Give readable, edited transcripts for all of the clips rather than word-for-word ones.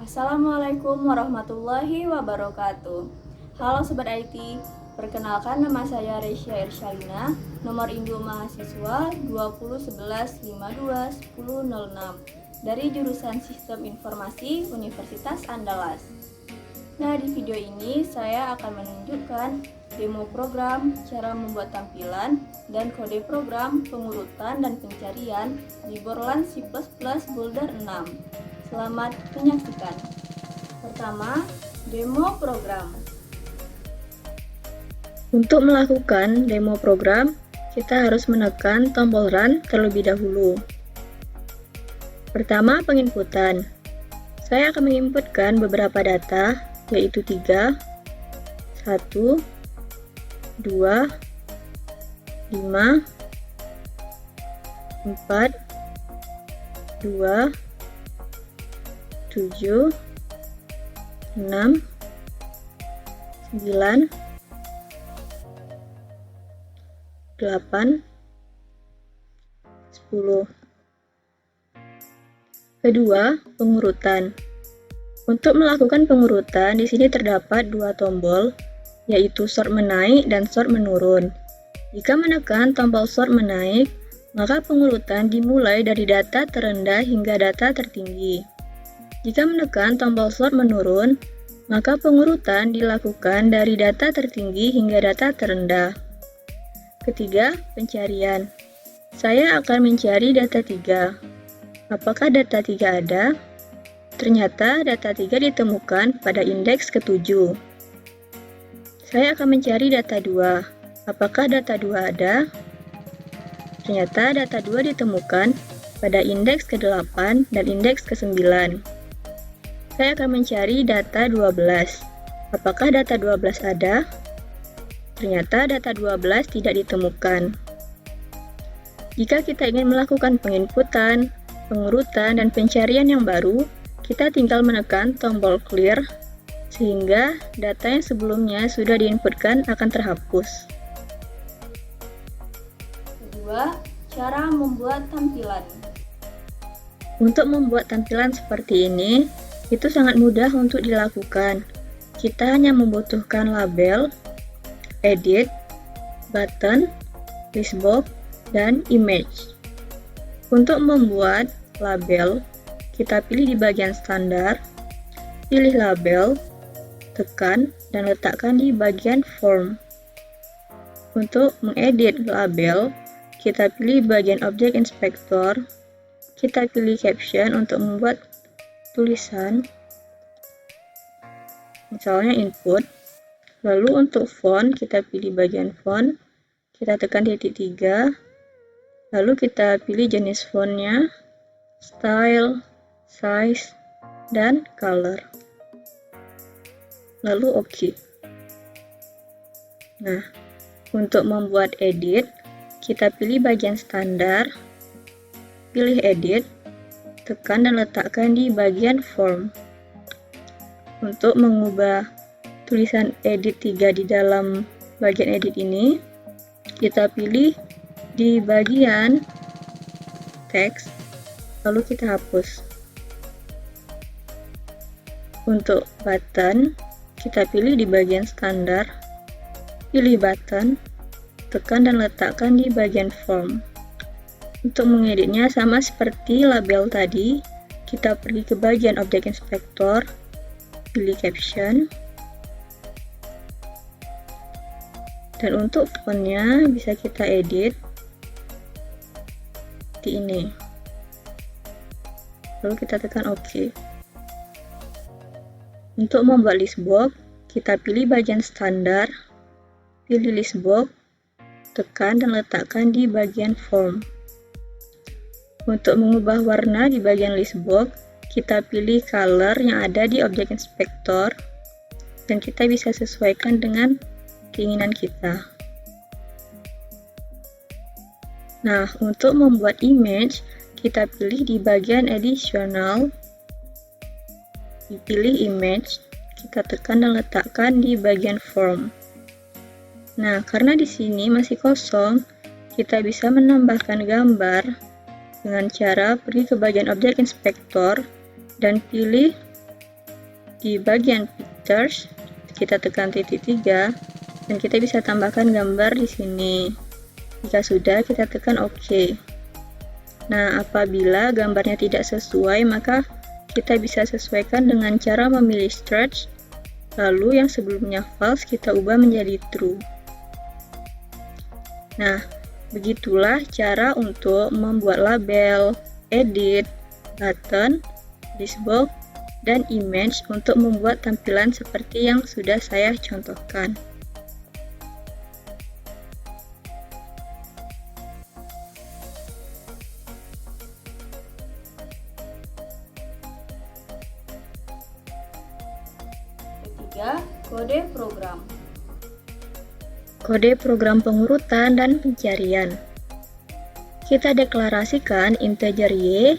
Assalamualaikum warahmatullahi wabarakatuh. Halo Sobat IT, perkenalkan nama saya Resya Irsyalina, nomor induk mahasiswa 2011521006 dari jurusan Sistem Informasi Universitas Andalas. Nah, di video ini saya akan menunjukkan demo program, cara membuat tampilan, dan kode program pengurutan dan pencarian di Borland C++ Boulder 6. Selamat menyaksikan. Pertama, demo program. Untuk melakukan demo program, kita harus menekan tombol Run terlebih dahulu. Pertama, penginputan. Saya akan menginputkan beberapa data, yaitu 3, 1, 2, 5, 4, 2, 7, 6, 9, 8, 10. Kedua, pengurutan. Untuk melakukan pengurutan, di sini terdapat dua tombol, yaitu sort menaik dan sort menurun. Jika menekan tombol sort menaik, maka pengurutan dimulai dari data terendah hingga data tertinggi. Jika menekan tombol sort menurun, maka pengurutan dilakukan dari data tertinggi hingga data terendah. Ketiga, pencarian. Saya akan mencari data 3. Apakah data 3 ada? Ternyata data 3 ditemukan pada indeks ke-7. Saya akan mencari data 2. Apakah data 2 ada? Ternyata data 2 ditemukan pada indeks ke-8 dan indeks ke-9. Saya akan mencari data 12. Apakah data 12 ada? Ternyata data 12 tidak ditemukan. Jika kita ingin melakukan penginputan, pengurutan, dan pencarian yang baru, kita tinggal menekan tombol clear, sehingga data yang sebelumnya sudah diinputkan akan terhapus. Kedua, cara membuat tampilan. Untuk membuat tampilan seperti ini, itu sangat mudah untuk dilakukan. Kita hanya membutuhkan label, edit, button, listbox, dan image. Untuk membuat label, kita pilih di bagian standar, pilih label, tekan, dan letakkan di bagian form. Untuk mengedit label, kita pilih bagian object inspector, kita pilih caption untuk membuat tulisan, misalnya input. Lalu untuk font, kita pilih bagian font, kita tekan titik 3, lalu kita pilih jenis fontnya, style, size, dan color. Lalu OK. Nah, untuk membuat edit, kita pilih bagian standar, pilih edit, tekan dan letakkan di bagian form. Untuk mengubah tulisan edit 3 di dalam bagian edit ini, kita pilih di bagian teks, lalu kita hapus. Untuk button, kita pilih di bagian standar, pilih button, tekan dan letakkan di bagian form. Untuk mengeditnya sama seperti label tadi, kita pergi ke bagian object inspector, pilih caption, dan untuk fontnya bisa kita edit di ini. Lalu kita tekan OK. Untuk membuat listbox, kita pilih bagian standar, pilih listbox, tekan dan letakkan di bagian form. Untuk mengubah warna di bagian listbox, kita pilih color yang ada di object inspector, dan kita bisa sesuaikan dengan keinginan kita. Nah, untuk membuat image, kita pilih di bagian additional, dipilih image, kita tekan dan letakkan di bagian form. Nah, karena di sini masih kosong, kita bisa menambahkan gambar dengan cara pergi ke bagian Object Inspector dan pilih di bagian Pictures, kita tekan titik 3 dan kita bisa tambahkan gambar di sini. Jika sudah, kita tekan OK. Nah, apabila gambarnya tidak sesuai, maka kita bisa sesuaikan dengan cara memilih Stretch, lalu yang sebelumnya false kita ubah menjadi true. Nah, begitulah cara untuk membuat label, edit, button, listbox, dan image untuk membuat tampilan seperti yang sudah saya contohkan. Ketiga, kode program. Kode program pengurutan dan pencarian. Kita deklarasikan integer y,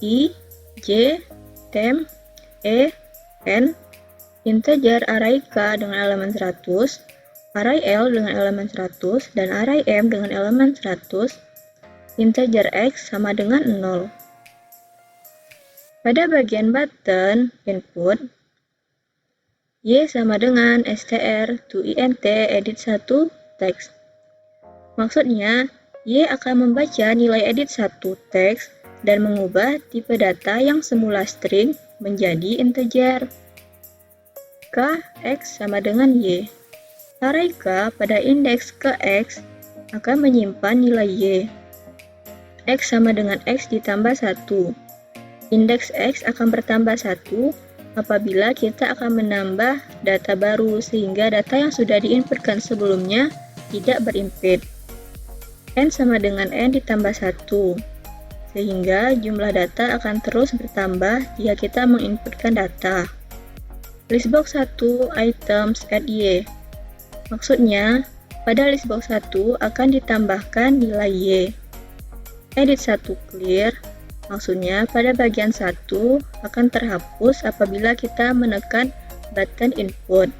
i, j, temp, e, n, integer array k dengan elemen 100, array l dengan elemen 100, dan array m dengan elemen 100, integer x sama dengan 0. Pada bagian button input, y sama dengan str to int edit 1 teks. Maksudnya, y akan membaca nilai edit 1 teks dan mengubah tipe data yang semula string menjadi integer. K, x sama dengan y. Array k pada indeks ke x akan menyimpan nilai y. X sama dengan x ditambah 1. Indeks x akan bertambah 1 apabila kita akan menambah data baru sehingga data yang sudah diinputkan sebelumnya tidak berimpit. N sama dengan n ditambah 1 sehingga jumlah data akan terus bertambah jika kita menginputkan data. Listbox 1 items add y. Maksudnya, pada listbox 1 akan ditambahkan nilai y. Edit 1 clear. Maksudnya, pada bagian 1 akan terhapus apabila kita menekan button input.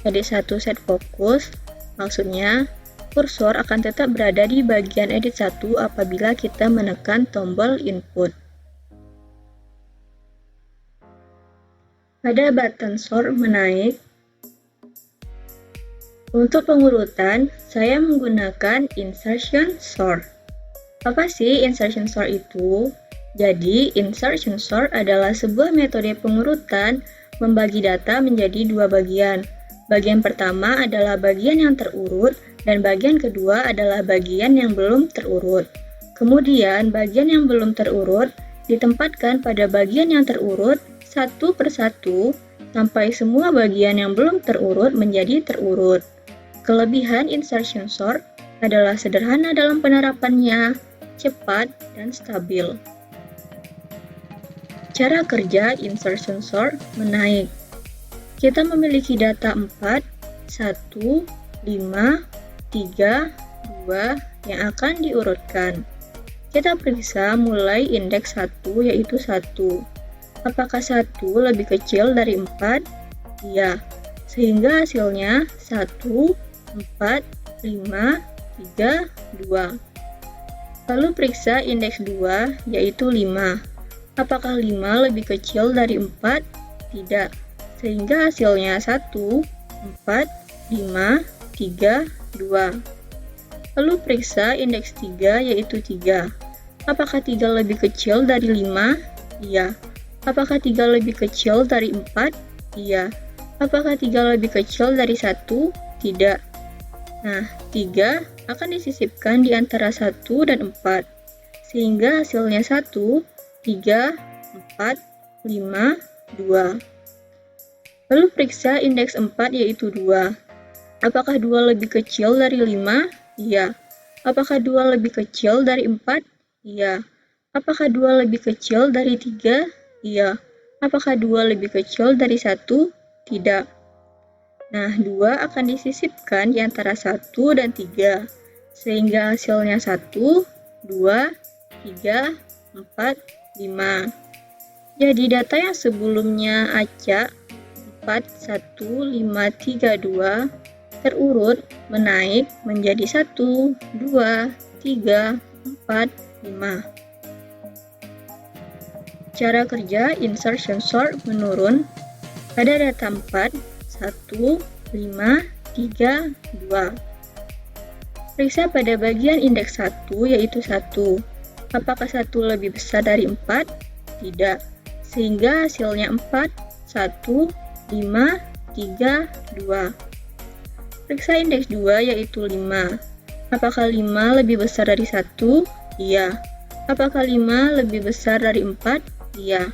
Edit 1 set focus, maksudnya kursor akan tetap berada di bagian edit 1 apabila kita menekan tombol input. Pada button sort menaik, untuk pengurutan saya menggunakan insertion sort. Apa sih insertion sort itu? Jadi, insertion sort adalah sebuah metode pengurutan membagi data menjadi dua bagian. Bagian pertama adalah bagian yang terurut, dan bagian kedua adalah bagian yang belum terurut. Kemudian, bagian yang belum terurut ditempatkan pada bagian yang terurut satu persatu sampai semua bagian yang belum terurut menjadi terurut. Kelebihan insertion sort adalah sederhana dalam penerapannya, cepat, dan stabil. Cara kerja insertion sort menaik. Kita memiliki data 4, 1, 5, 3, 2 yang akan diurutkan. Kita periksa mulai indeks 1 yaitu 1. Apakah 1 lebih kecil dari 4? Iya. Sehingga hasilnya 1, 4, 5, 3, 2. Lalu periksa indeks 2 yaitu 5. Apakah 5 lebih kecil dari 4? Tidak. Sehingga hasilnya 1, 4, 5, 3, 2. Lalu periksa indeks 3 yaitu 3. Apakah 3 lebih kecil dari 5? Iya. Apakah 3 lebih kecil dari 4? Iya. Apakah 3 lebih kecil dari 1? Tidak. Nah, 3 akan disisipkan di antara 1 dan 4. Sehingga hasilnya 1, 3, 4, 5, 2. Lalu periksa indeks 4 yaitu 2. Apakah 2 lebih kecil dari 5? Iya. Apakah 2 lebih kecil dari 4? Iya. Apakah 2 lebih kecil dari 3? Iya. Apakah 2 lebih kecil dari 1? Tidak. Nah, 2 akan disisipkan di antara 1 dan 3. Sehingga hasilnya 1, 2, 3, 4, 5. Jadi data yang sebelumnya acak 4, 1, 5, 3, 2 terurut menaik menjadi 1, 2, 3, 4, 5. Cara kerja insertion sort menurun pada data 4, 1, 5, 3, 2. Periksa pada bagian indeks 1 yaitu 1. Apakah 1 lebih besar dari 4? Tidak. Sehingga hasilnya 4, 1, 5, 3, 2. Periksa indeks 2 yaitu 5. Apakah 5 lebih besar dari 1? Iya. Apakah 5 lebih besar dari 4? Iya.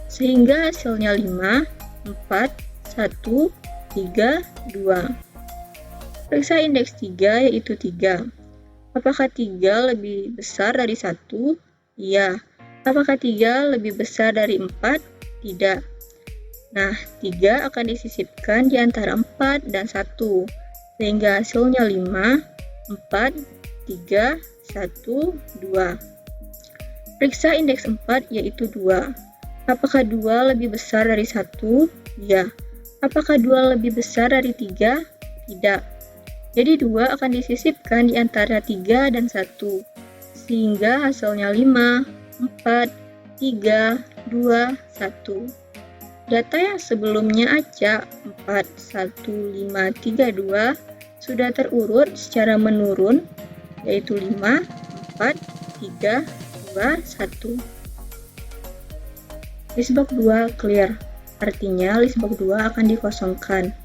Sehingga hasilnya 5, 4, 1, 3, 2. Periksa indeks 3 yaitu 3. Apakah 3 lebih besar dari 1? Iya. Apakah 3 lebih besar dari 4? Tidak. Nah, 3 akan disisipkan di antara 4 dan 1. Sehingga hasilnya 5, 4, 3, 1, 2. Periksa indeks 4 yaitu 2. Apakah 2 lebih besar dari 1? Ya. Apakah 2 lebih besar dari 3? Tidak. Jadi 2 akan disisipkan di antara 3 dan 1. Sehingga hasilnya 5, 4, 3, 2, 1. Data yang sebelumnya acak 4, 1, 5, 3, 2 sudah terurut secara menurun yaitu 5, 4, 3, 2, 1. Listbox 2 clear, artinya listbox 2 akan dikosongkan.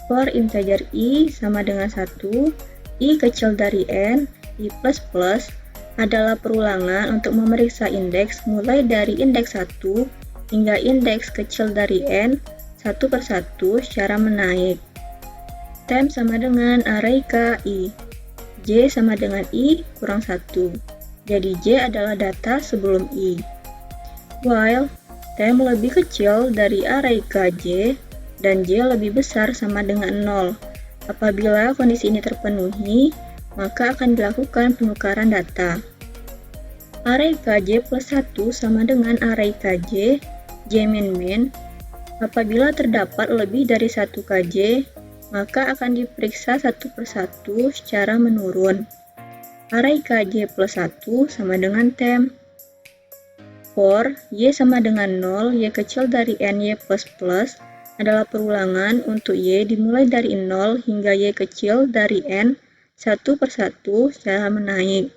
For integer i sama dengan 1, i kecil dari n, i plus plus adalah perulangan untuk memeriksa indeks mulai dari indeks 1 hingga indeks kecil dari n satu per satu secara menaik. Temp sama dengan array ki. J sama dengan i kurang 1. Jadi J adalah data sebelum i. While temp lebih kecil dari array kj dan J lebih besar sama dengan 0. Apabila kondisi ini terpenuhi, maka akan dilakukan penukaran data. Array kj plus 1 sama dengan array kj J-min. Apabila terdapat lebih dari 1 kj, maka akan diperiksa satu per satu secara menurun. Array kj plus 1 sama dengan temp. For y sama dengan 0, y kecil dari n y plus plus adalah perulangan untuk y dimulai dari 0 hingga y kecil dari n satu per satu secara menaik.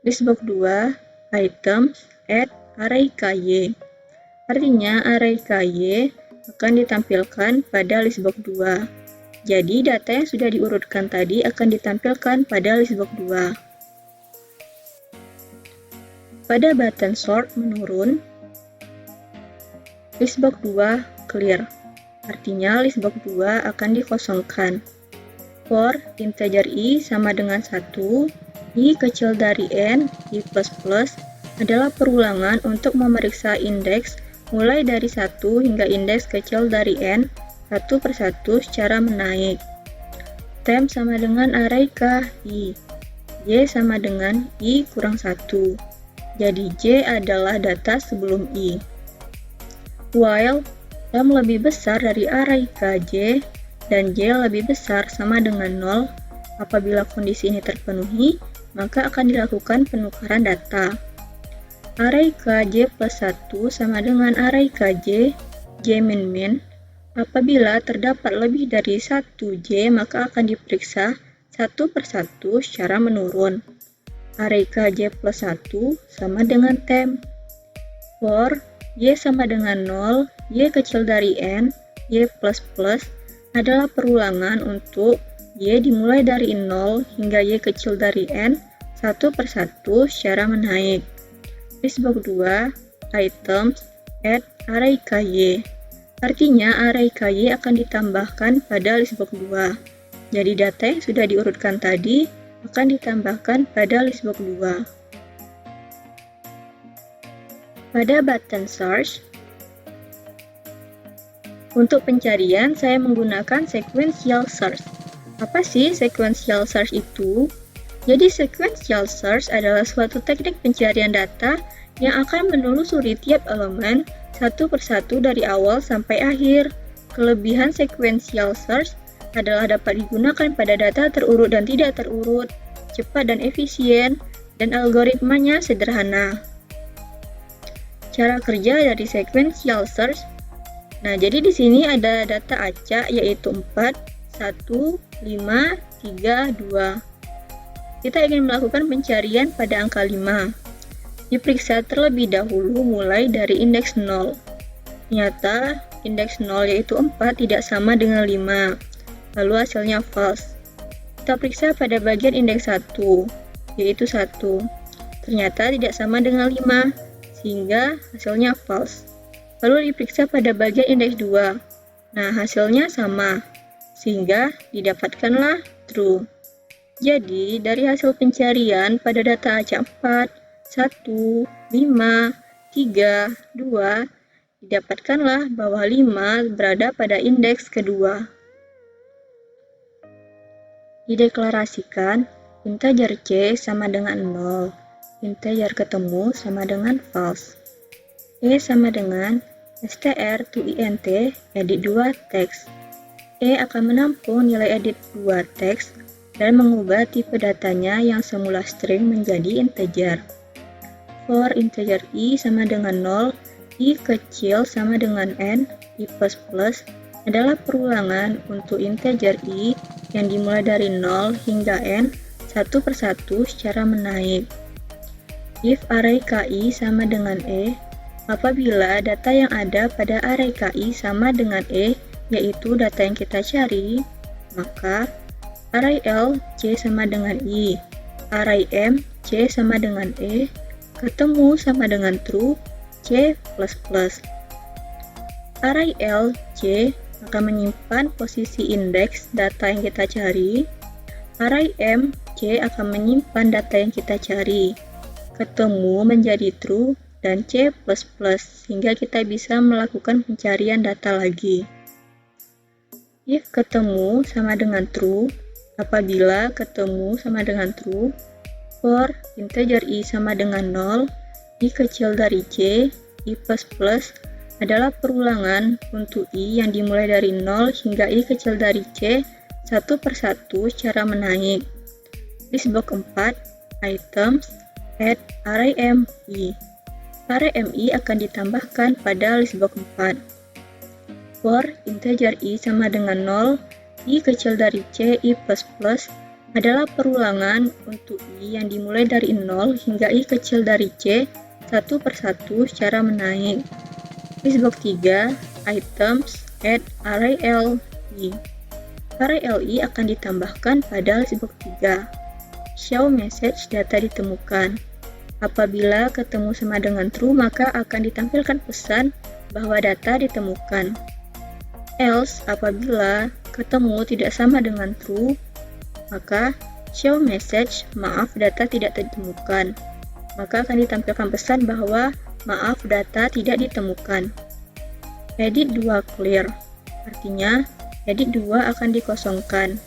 Listbox 2, item, add, array ky. Artinya array ky akan ditampilkan pada listbox 2. Jadi data yang sudah diurutkan tadi akan ditampilkan pada listbox 2. Pada button sort menurun, listbox 2 clear. Artinya listbox 2 akan dikosongkan. For integer i sama dengan 1, i kecil dari n, i plus plus adalah perulangan untuk memeriksa indeks mulai dari 1 hingga indeks kecil dari n satu per satu secara menaik. Temp sama dengan array ki. J sama dengan i kurang 1. Jadi J adalah data sebelum i. While temp lebih besar dari array kj dan J lebih besar sama dengan 0, apabila kondisi ini terpenuhi, maka akan dilakukan penukaran data. Array kj plus 1 sama dengan array kj J-min. Apabila terdapat lebih dari 1 J, maka akan diperiksa satu per satu secara menurun. Array kj plus 1 sama dengan temp. For y sama dengan 0, y kecil dari n, y plus plus adalah perulangan untuk y dimulai dari 0 hingga y kecil dari n satu per satu secara menaik. Listbox 2, items, add, array ky. Artinya array ky akan ditambahkan pada listbox 2. Jadi data yang sudah diurutkan tadi akan ditambahkan pada listbox 2. Pada button search, untuk pencarian saya menggunakan sequential search. Apa sih sequential search itu? Jadi sequential search adalah suatu teknik pencarian data yang akan menelusuri tiap elemen satu per satu dari awal sampai akhir. Kelebihan sequential search adalah dapat digunakan pada data terurut dan tidak terurut, cepat dan efisien, dan algoritmanya sederhana. Cara kerja dari sequential search. Nah, jadi di sini ada data acak yaitu 4, 1, 5, 3, 2. Kita ingin melakukan pencarian pada angka 5. Diperiksa terlebih dahulu mulai dari indeks 0. Ternyata indeks 0 yaitu 4 tidak sama dengan 5. Lalu hasilnya false. Kita periksa pada bagian indeks 1 yaitu 1. Ternyata tidak sama dengan 5 sehingga hasilnya false. Lalu diperiksa pada bagian indeks 2. Nah, hasilnya sama, sehingga didapatkanlah true. Jadi, dari hasil pencarian pada data acak 4, 1, 5, 3, 2, didapatkanlah bahwa 5 berada pada indeks kedua. Dideklarasikan, integer C sama dengan 0. Integer ketemu sama dengan false. E sama dengan str to int edit 2 teks. E akan menampung nilai edit 2 teks dan mengubah tipe datanya yang semula string menjadi integer. For integer i sama dengan 0, i kecil sama dengan n, i plus plus adalah perulangan untuk integer i yang dimulai dari 0 hingga n satu persatu secara menaik. If array ki sama dengan e, apabila data yang ada pada array ki sama dengan e, yaitu data yang kita cari, maka array L C sama dengan I, array M C sama dengan E, ketemu sama dengan true C++. Array L C akan menyimpan posisi indeks data yang kita cari, array M C akan menyimpan data yang kita cari, ketemu menjadi true dan C++, sehingga kita bisa melakukan pencarian data lagi. If ketemu sama dengan true, apabila ketemu sama dengan true, for integer i sama dengan 0, i kecil dari C, i++ adalah perulangan untuk i yang dimulai dari 0 hingga i kecil dari C satu persatu secara menaik. Listbox 4, items, add array mi. Array mi akan ditambahkan pada listbox 4. For integer i sama dengan 0, i kecil dari C, i++ adalah perulangan untuk i yang dimulai dari 0 hingga i kecil dari C satu persatu secara menaik. Listbox 3, items, add array li. Array li akan ditambahkan pada listbox 3. Show message data ditemukan. Apabila ketemu sama dengan true, maka akan ditampilkan pesan bahwa data ditemukan. Else, apabila ketemu tidak sama dengan true, maka show message maaf data tidak ditemukan. Maka akan ditampilkan pesan bahwa maaf data tidak ditemukan. Edit 2 clear, artinya edit 2 akan dikosongkan.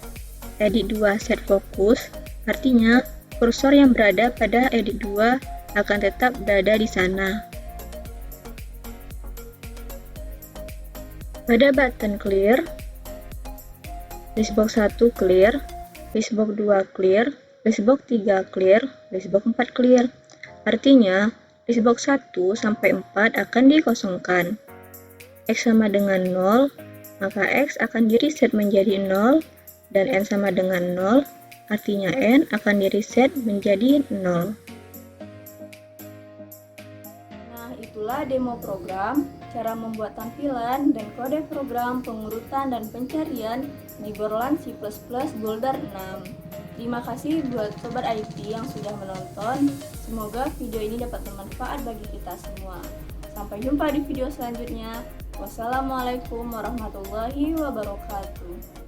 Edit 2 set focus, artinya kursor yang berada pada edit 2 akan tetap berada di sana. Pada button clear, listbox 1 clear, listbox 2 clear, listbox 3 clear, listbox 4 clear. Artinya, listbox 1 sampai 4 akan dikosongkan. X sama dengan 0, maka X akan di-reset menjadi 0, dan N sama dengan 0, artinya N akan di-reset menjadi 0. Nah, itulah demo program, cara membuat tampilan, dan kode program pengurutan dan pencarian di Borland C++ Boulder 6. Terima kasih buat Sobat IT yang sudah menonton. Semoga video ini dapat bermanfaat bagi kita semua. Sampai jumpa di video selanjutnya. Wassalamualaikum warahmatullahi wabarakatuh.